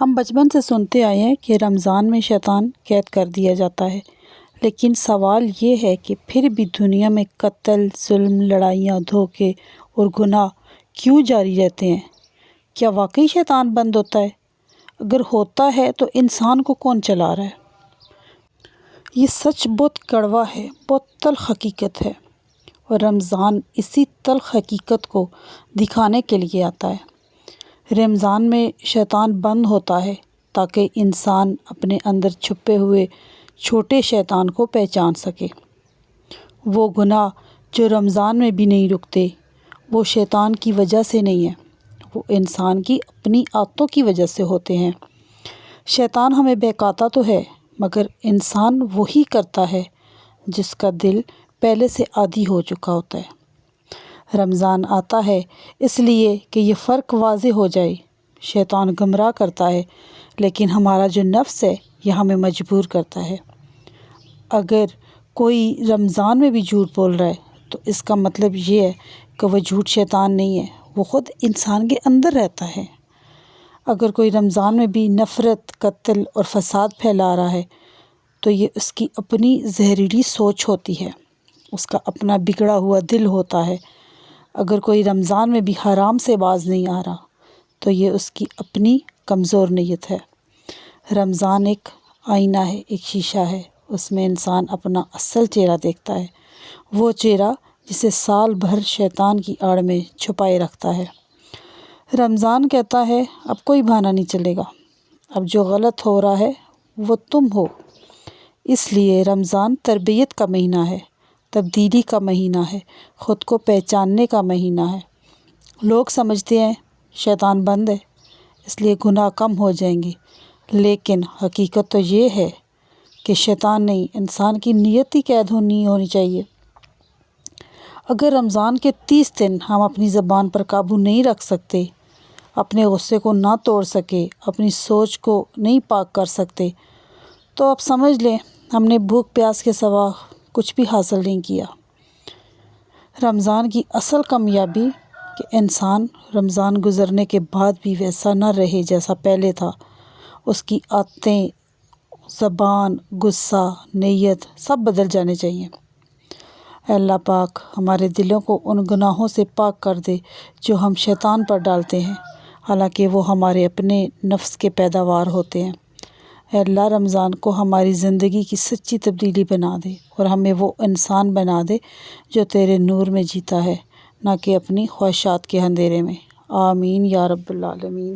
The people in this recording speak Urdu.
ہم بچپن سے سنتے آئے ہیں کہ رمضان میں شیطان قید کر دیا جاتا ہے، لیکن سوال یہ ہے کہ پھر بھی دنیا میں قتل، ظلم، لڑائیاں، دھوکے اور گناہ کیوں جاری رہتے ہیں؟ کیا واقعی شیطان بند ہوتا ہے؟ اگر ہوتا ہے تو انسان کو کون چلا رہا ہے؟ یہ سچ بہت کڑوا ہے، بہت تلخ حقیقت ہے، اور رمضان اسی تلخ حقیقت کو دکھانے کے لیے آتا ہے۔ رمضان میں شیطان بند ہوتا ہے تاکہ انسان اپنے اندر چھپے ہوئے چھوٹے شیطان کو پہچان سکے۔ وہ گناہ جو رمضان میں بھی نہیں رکتے، وہ شیطان کی وجہ سے نہیں ہیں، وہ انسان کی اپنی عادتوں کی وجہ سے ہوتے ہیں۔ شیطان ہمیں بہکاتا تو ہے، مگر انسان وہی کرتا ہے جس کا دل پہلے سے عادی ہو چکا ہوتا ہے۔ رمضان آتا ہے اس لیے کہ یہ فرق واضح ہو جائے۔ شیطان گمراہ کرتا ہے، لیکن ہمارا جو نفس ہے یہ ہمیں مجبور کرتا ہے۔ اگر کوئی رمضان میں بھی جھوٹ بول رہا ہے تو اس کا مطلب یہ ہے کہ وہ جھوٹ شیطان نہیں ہے، وہ خود انسان کے اندر رہتا ہے۔ اگر کوئی رمضان میں بھی نفرت، قتل اور فساد پھیلا رہا ہے تو یہ اس کی اپنی زہریلی سوچ ہوتی ہے، اس کا اپنا بگڑا ہوا دل ہوتا ہے۔ اگر کوئی رمضان میں بھی حرام سے باز نہیں آ رہا تو یہ اس کی اپنی کمزور نیت ہے۔ رمضان ایک آئینہ ہے، ایک شیشہ ہے، اس میں انسان اپنا اصل چہرہ دیکھتا ہے، وہ چہرہ جسے سال بھر شیطان کی آڑ میں چھپائے رکھتا ہے۔ رمضان کہتا ہے اب کوئی بہانہ نہیں چلے گا، اب جو غلط ہو رہا ہے وہ تم ہو۔ اس لیے رمضان تربیت کا مہینہ ہے، تبدیلی کا مہینہ ہے، خود کو پہچاننے کا مہینہ ہے۔ لوگ سمجھتے ہیں شیطان بند ہے اس لیے گناہ کم ہو جائیں گے، لیکن حقیقت تو یہ ہے کہ شیطان نہیں، انسان کی نیت ہی قید ہونی چاہیے۔ اگر رمضان کے 30 دن ہم اپنی زبان پر قابو نہیں رکھ سکتے، اپنے غصے کو نہ توڑ سکے، اپنی سوچ کو نہیں پاک کر سکتے، تو آپ سمجھ لیں ہم نے بھوک پیاس کے سوا کچھ بھی حاصل نہیں کیا۔ رمضان کی اصل کامیابی کہ انسان رمضان گزرنے کے بعد بھی ویسا نہ رہے جیسا پہلے تھا۔ اس کی عادتیں، زبان، غصہ، نیت سب بدل جانے چاہیے۔ اے اللہ پاک ہمارے دلوں کو ان گناہوں سے پاک کر دے جو ہم شیطان پر ڈالتے ہیں، حالانکہ وہ ہمارے اپنے نفس کے پیداوار ہوتے ہیں۔ اے اللہ رمضان کو ہماری زندگی کی سچی تبدیلی بنا دے اور ہمیں وہ انسان بنا دے جو تیرے نور میں جیتا ہے، نہ کہ اپنی خواہشات کے اندھیرے میں۔ آمین یا رب العالمین۔